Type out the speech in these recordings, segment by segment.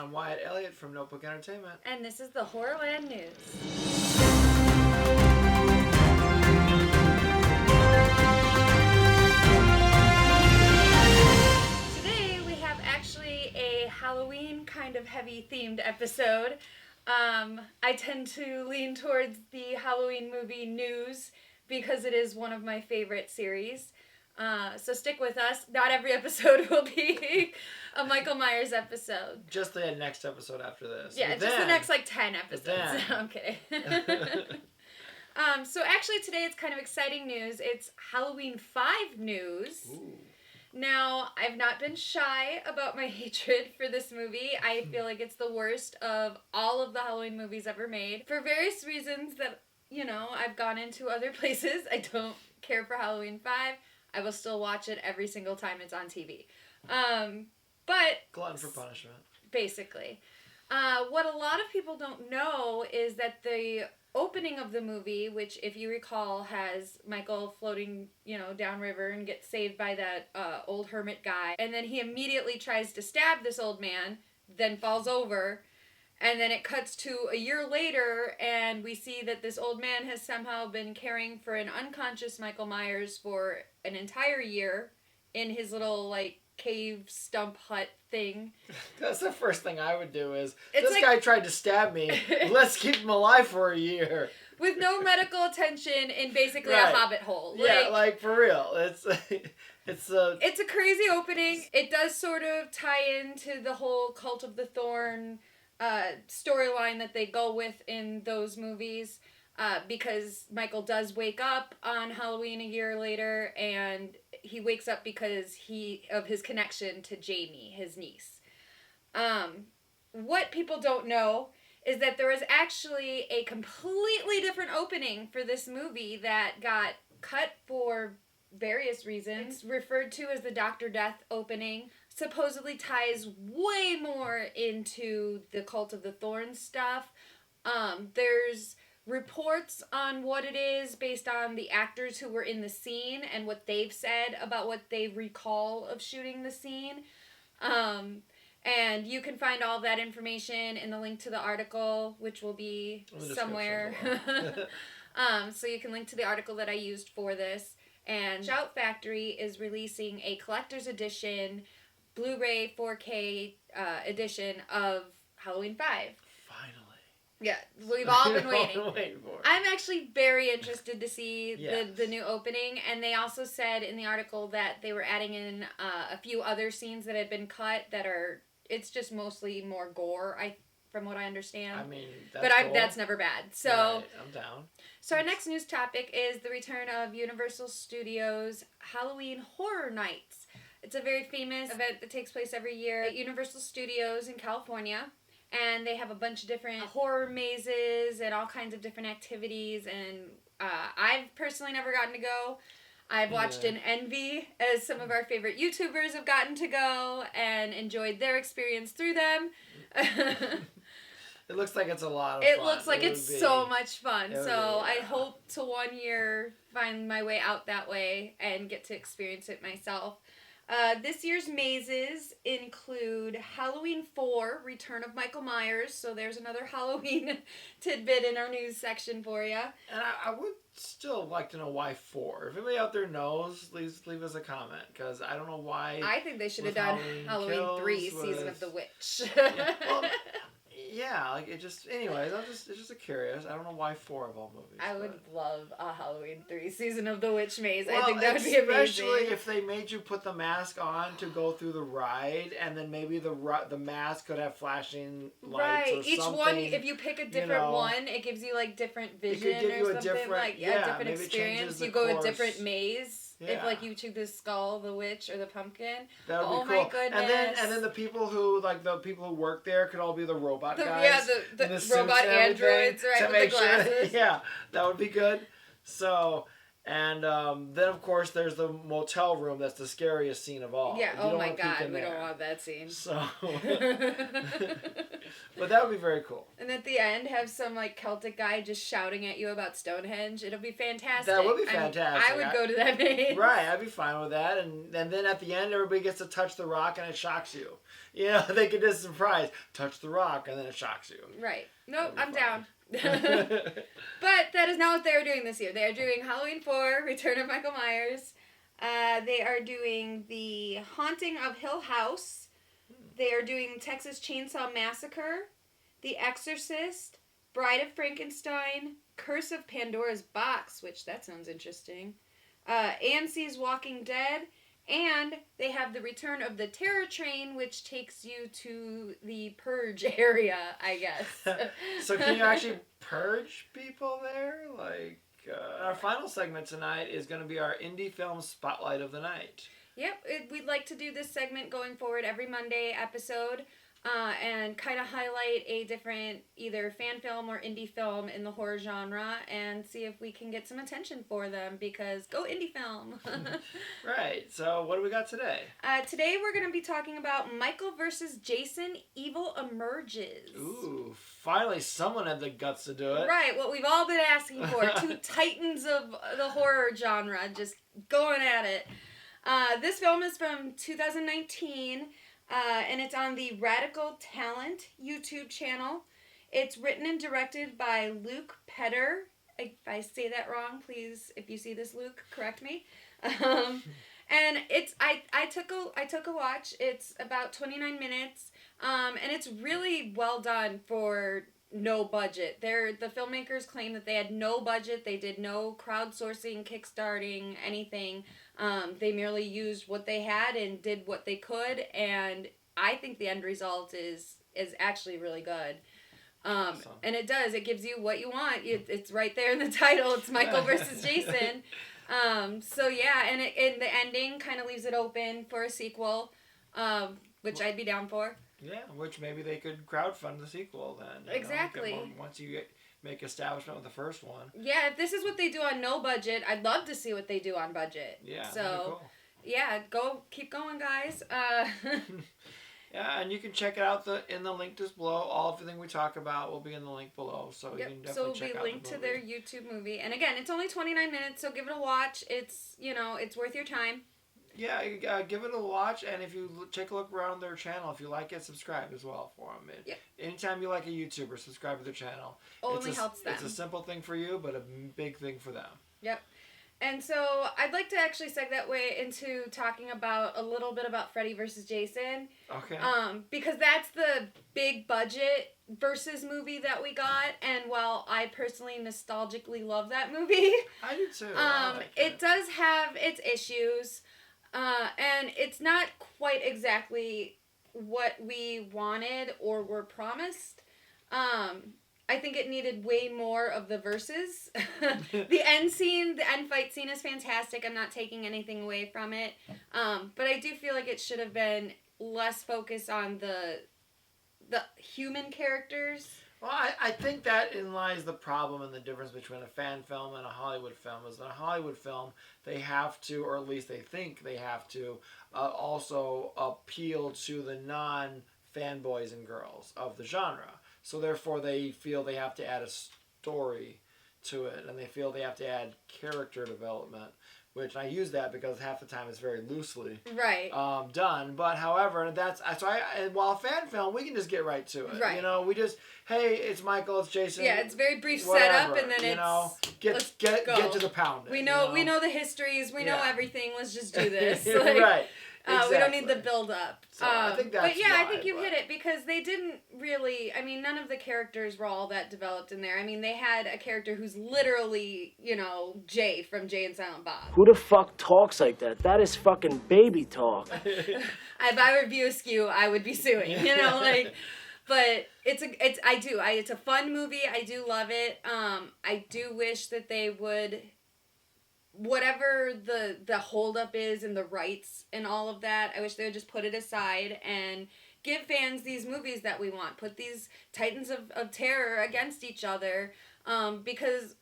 I'm Wyatt Elliott from Notebook Entertainment. And this is the Horrorland News. Today we have actually a Halloween kind of heavy themed episode. I tend to lean towards the Halloween movie news because it is one of my favorite series. So stick with us. Not every episode will be a Michael Myers episode. Just the next episode after this. Yeah, just the next 10 episodes. Okay. So actually today it's kind of exciting news. It's Halloween 5 news. Ooh. Now, I've not been shy about my hatred for this movie. I feel like it's the worst of all of the Halloween movies ever made. For various reasons that, I've gone into other places. I don't care for Halloween 5. I will still watch it every single time it's on TV. But... glutton for punishment. Basically. What a lot of people don't know is that the opening of the movie, which, if you recall, has Michael floating, downriver and gets saved by that old hermit guy. And then he immediately tries to stab this old man, then falls over. And then it cuts to a year later, and we see that this old man has somehow been caring for an unconscious Michael Myers for an entire year in his little, cave stump hut thing. That's the first thing I would do is, this guy tried to stab me, let's keep him alive for a year. With no medical attention in basically a hobbit hole. For real. It's a crazy opening. It does sort of tie into the whole Cult of the Thorn storyline that they go with in those movies, because Michael does wake up on Halloween a year later, and he wakes up because of his connection to Jamie, his niece. What people don't know is that there is actually a completely different opening for this movie that got cut for various reasons. It's referred to as the Dr. Death opening. Supposedly ties way more into the Cult of the Thorn stuff. There's reports on what it is based on the actors who were in the scene and what they've said about what they recall of shooting the scene. And you can find all of that information in the link to the article, which will be somewhere. So you can link to the article that I used for this. And Shout Factory is releasing a collector's edition, Blu-ray 4K edition of Halloween 5. Yeah, we've all been waiting. I'm actually very interested to see the new opening, and they also said in the article that they were adding in a few other scenes that had been cut it's just mostly more gore, from what I understand. I mean, that's cool. That's never bad. So right, I'm down. So our next news topic is the return of Universal Studios' Halloween Horror Nights. It's a very famous event that takes place every year at Universal Studios in California. And they have a bunch of different horror mazes and all kinds of different activities. And I've personally never gotten to go. I've watched in envy as some of our favorite YouTubers have gotten to go and enjoyed their experience through them. It looks like it's a lot of fun. It looks like it's so much fun. So I hope to one year find my way out that way and get to experience it myself. This year's mazes include Halloween 4, Return of Michael Myers. So there's another Halloween tidbit in our news section for you. And I would still like to know why 4. If anybody out there knows, please leave us a comment, because I don't know why. I think they should have done Halloween 3, Season of the Witch. Yeah, it's just curious. I don't know why 4 of all movies. I would love a Halloween 3 Season of the Witch maze. I think that would be amazing. Especially if they made you put the mask on to go through the ride, and then maybe the mask could have flashing lights or each something. One, if you pick a different one, it gives you different vision it could give you or something. Different experience. You go a different maze. Yeah. If you choose the skull, the witch, or the pumpkin. That would be cool. My goodness. And then the people who work there could all be the robot guys. Yeah, the robot androids, right, with the glasses. Yeah, that would be good. So, And then, of course, there's the motel room. That's the scariest scene of all. Yeah. Oh my God, we don't want that scene. So, but that would be very cool. And at the end, have some like Celtic guy just shouting at you about Stonehenge. It'll be fantastic. That would be fantastic. I would go to that maze. Right, I'd be fine with that. And then at the end, everybody gets to touch the rock, and it shocks you. You know, they could just surprise, touch the rock, and then it shocks you. Right. Nope, I'm down. But that is not what they are doing this year. They are doing Halloween 4, Return of Michael Myers. They are doing The Haunting of Hill House. They are doing Texas Chainsaw Massacre, The Exorcist, Bride of Frankenstein, Curse of Pandora's Box, which that sounds interesting, AMC's Walking Dead, and they have the Return of the Terror Train, which takes you to the Purge area, I guess. So can you actually purge people there? Like, our final segment tonight is going to be our indie film spotlight of the night. Yep, we'd like to do this segment going forward every Monday episode. And kind of highlight a different either fan film or indie film in the horror genre and see if we can get some attention for them, because go indie film. Right, so what do we got today? Today we're going to be talking about Michael vs. Jason, Evil Emerges. Ooh, finally someone had the guts to do it. Right, what we've all been asking for. Two titans of the horror genre just going at it. This film is from 2019. And it's on the Radical Talent YouTube channel. It's written and directed by Luke Petter. If I say that wrong, please, if you see this, Luke, correct me. And it's I took a watch. It's about 29 minutes, and it's really well done for no budget. The filmmakers claim that they had no budget. They did no crowdsourcing, kickstarting, anything. They merely used what they had and did what they could, and I think the end result is actually really good. Awesome. And it gives you what you want. It's right there in the title. It's Michael versus Jason. So yeah, and the ending kind of leaves it open for a sequel, which I'd be down for. Yeah, which maybe they could crowdfund the sequel then. Exactly. Once you make establishment with the first one. Yeah, if this is what they do on no budget, I'd love to see what they do on budget. Yeah, so cool. Yeah, keep going, guys. Yeah, and you can check it out in the link just below. Everything we talk about will be in the link below, so you can definitely check out the movie. So it'll be linked to their YouTube movie. And again, it's only 29 minutes, so give it a watch. It's, it's worth your time. Yeah, give it a watch, and if you take a look around their channel, if you like it, subscribe as well for them. Anytime you like a YouTuber, subscribe to their channel. Only helps them. It's a simple thing for you, but a big thing for them. Yep. And so I'd like to actually segue that way into talking a little bit about Freddy versus Jason. Okay. Because that's the big budget versus movie that we got, and while I personally nostalgically love that movie, I do too. It does have its issues. And it's not quite exactly what we wanted or were promised. I think it needed way more of the verses. The end fight scene is fantastic. I'm not taking anything away from it. But I do feel like it should have been less focused on the human characters. Well, I think that in lies the problem and the difference between a fan film and a Hollywood film. Is in a Hollywood film, they have to, or at least they think they have to, also appeal to the non-fanboys and girls of the genre. So therefore, they feel they have to add a story to it, and they feel they have to add character development. Which I use that because half the time it's very loosely done. But however, while a fan film, we can just get right to it. Right. We just, hey, it's Michael, it's Jason. Yeah, it's very brief setup, and then get to the pound. We know the histories. We know everything. Let's just do this. Right. Exactly. We don't need the build-up. So I think that's I think you hit it, because they didn't really... none of the characters were all that developed in there. They had a character who's literally, Jay from Jay and Silent Bob. Who the fuck talks like that? That is fucking baby talk. If I were View Askew, I would be suing, But it's a fun movie. I do love it. I do wish that they would... Whatever the holdup is and the rights and all of that, I wish they would just put it aside and give fans these movies that we want. Put these titans of terror against each other, because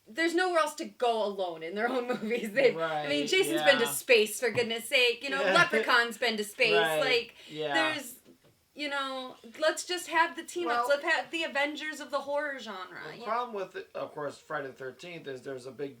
there's nowhere else to go alone in their own movies. I mean, Jason's yeah. been to space, for goodness sake. You know, Leprechaun's been to space. Right. Like, Yeah. there's, you know, let's just have the team ups. Let's have the Avengers of the horror genre. The problem with, of course, Friday the 13th is there's a big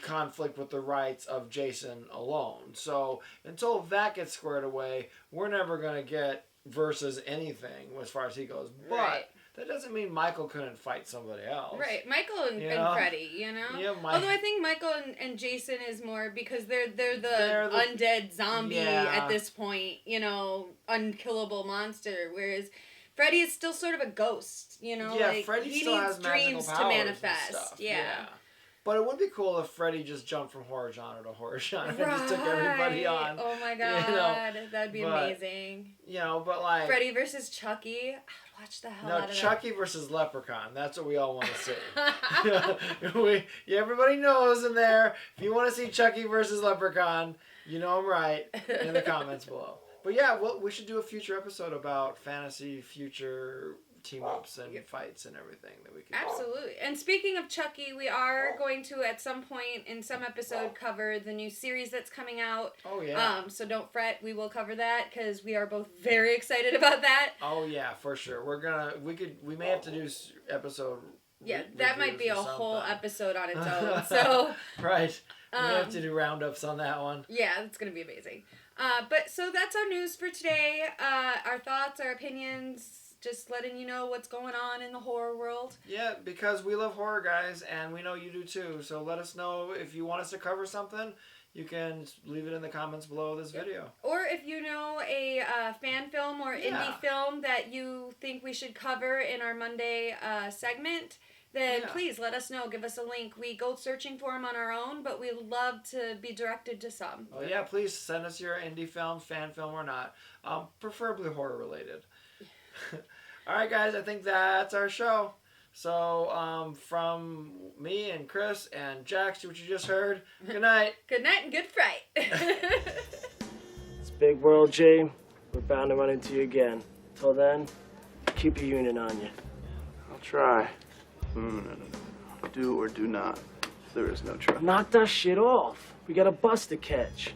conflict with the rights of Jason alone. So until that gets squared away, we're never going to get versus anything as far as he goes. But Right. that doesn't mean Michael couldn't fight somebody else. Right, Michael and Freddy, you know? Yeah, although I think Michael and Jason is more because they're the undead zombie at this point, you know, unkillable monster, whereas Freddy is still sort of a ghost, you know? Yeah, like, Freddy he still needs has magical dreams powers to and manifest. stuff. Yeah. But it would be cool if Freddy just jumped from horror genre to horror genre and just took everybody on. Oh my god, you know? that'd be amazing. You know, but like... Freddy versus Chucky, I'd watch the hell out of Chucky versus Leprechaun. That's what we all want to see. Everybody knows in there. If you want to see Chucky versus Leprechaun, you know I'm right in the comments below. But yeah, we should do a future episode about fantasy future team-ups and fights and everything that we can Absolutely. And speaking of Chucky, we are going to, at some point in some episode, cover the new series that's coming out. Oh, yeah. So don't fret, we will cover that, because we are both very excited about that. Oh, yeah, for sure. We may have to do episode Yeah, that might be a whole episode on its own, so... Right. We may have to do roundups on that one. Yeah, it's going to be amazing. But so that's our news for today. Our thoughts, our opinions... Just letting you know what's going on in the horror world. Yeah, because we love horror, guys, and we know you do too. So let us know if you want us to cover something. You can leave it in the comments below this video. Or if you know a fan film or indie film that you think we should cover in our Monday segment, then please let us know. Give us a link. We go searching for them on our own, but we love to be directed to some. Oh yeah, please send us your indie film, fan film or not. Preferably horror related. Alright guys, I think that's our show. So, from me and Kris and Jax, what you just heard, good night. Good night and good fright. It's a big world, Jay. We're bound to run into you again. Till then, keep your unit on you. I'll try. No. Do or do not. There is no try. Knock that shit off. We got a bus to catch.